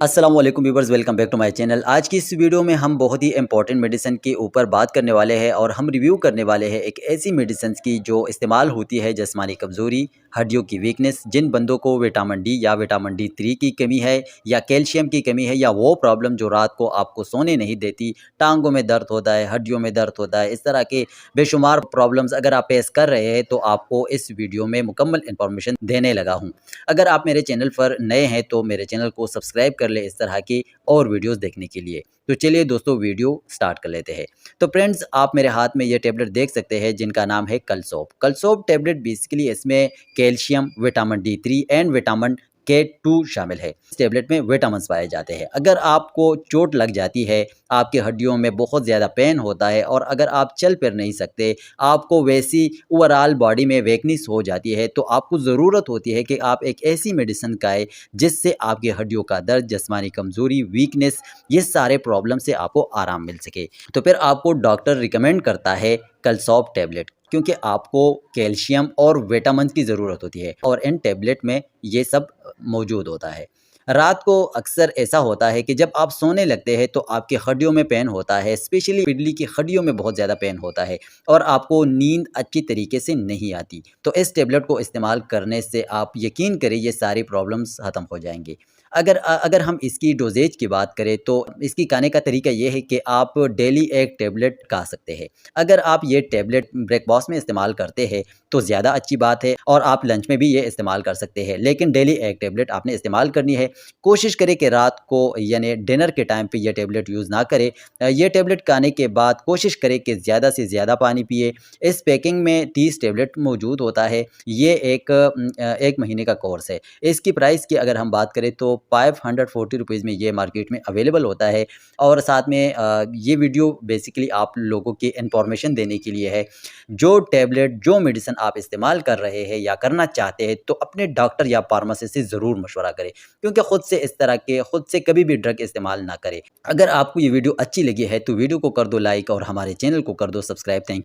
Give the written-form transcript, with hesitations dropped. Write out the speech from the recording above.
अस्सलाम वालेकुम viewers, welcome back to my channel. आज की इस वीडियो में हम बहुत ही इंपॉर्टेंट मेडिसिन के ऊपर बात करने वाले हैं और हम रिव्यू करने वाले हैं एक ऐसी मेडिसिन की जो इस्तेमाल होती है जिस्मानी कमज़ोरी, हड्डियों की वीकनेस, जिन बंदों को विटामिन डी या विटामिन D3 की कमी है या कैल्शियम की कमी है या वो प्रॉब्लम जो रात को आपको सोने नहीं देती, टांगों में दर्द होता है, हड्डियों में दर्द होता है, इस तरह के बेशुमार प्रॉब्लम्स अगर आप फेस कर रहे हैं तो आपको इस वीडियो में मुकम्मल इन्फॉर्मेशन देने लगा हूँ। अगर आप मेरे चैनल पर नए हैं तो मेरे चैनल को सब्सक्राइब कर ले इस तरह की और वीडियोस देखने के लिए। तो चलिए दोस्तों वीडियो स्टार्ट कर लेते हैं। तो फ्रेंड्स, आप मेरे हाथ में ये टैबलेट देख सकते हैं जिनका नाम है कलसोप। कलसोप टैबलेट बेसिकली इसमें calcium, vitamin D3 and vitamin K2 शामिल है। इस टैबलेट में विटामिन पाए जाते हैं। अगर आपको चोट लग जाती है, आपकी हड्डियों में बहुत ज़्यादा पेन होता है और अगर आप चल फिर नहीं सकते, आपको वैसी ओवरऑल बॉडी में वीकनेस हो जाती है, तो आपको ज़रूरत होती है कि आप एक ऐसी मेडिसिन खाएँ जिससे आपकी हड्डियों का दर्द, जिस्मानी कमज़ोरी, वीकनेस, ये सारे प्रॉब्लम से आपको आराम मिल सके। तो फिर आपको डॉक्टर रिकमेंड करता है कलसोप टैबलेट, क्योंकि आपको कैल्शियम और विटामिन की ज़रूरत होती है और इन टैबलेट में ये सब मौजूद होता है। रात को अक्सर ऐसा होता है कि जब आप सोने लगते हैं तो आपकी हड्डियों में पेन होता है, स्पेशली पिंडली की हड्डियों में बहुत ज़्यादा पेन होता है और आपको नींद अच्छी तरीके से नहीं आती। तो इस टैबलेट को इस्तेमाल करने से आप यकीन करें ये सारी प्रॉब्लम्स ख़त्म हो जाएँगी। अगर हम इसकी डोज़ेज की बात करें तो इसकी खाने का तरीका ये है कि आप डेली एक टैबलेट खा सकते हैं। अगर आप ये टैबलेट ब्रेकफ़ास्ट में इस्तेमाल करते हैं तो ज़्यादा अच्छी बात है और आप लंच में भी ये इस्तेमाल कर सकते हैं, लेकिन डेली एक टैबलेट आपने इस्तेमाल करनी है। कोशिश करें कि रात को यानी डिनर के टाइम पे ये टैबलेट यूज़ ना करें। ये टैबलेट खाने के बाद कोशिश करें कि ज़्यादा से ज़्यादा पानी पिए। इस पैकिंग में 30 टैबलेट मौजूद होता है। ये एक महीने का कोर्स है। इसकी प्राइस की अगर हम बात करें तो 540 रुपीज़ में ये मार्केट में अवेलेबल होता है और साथ में ये वीडियो बेसिकली आप लोगों की इन्फॉर्मेशन देने के लिए है। जो टैबलेट, जो मेडिसिन आप इस्तेमाल कर रहे हैं या करना चाहते हैं तो अपने डॉक्टर या फार्मासिस्ट से ज़रूर मशवरा करें, क्योंकि खुद से कभी भी ड्रग इस्तेमाल ना करें। अगर आपको ये वीडियो अच्छी लगी है तो वीडियो को कर दो लाइक और हमारे चैनल को कर दो सब्सक्राइब। थैंक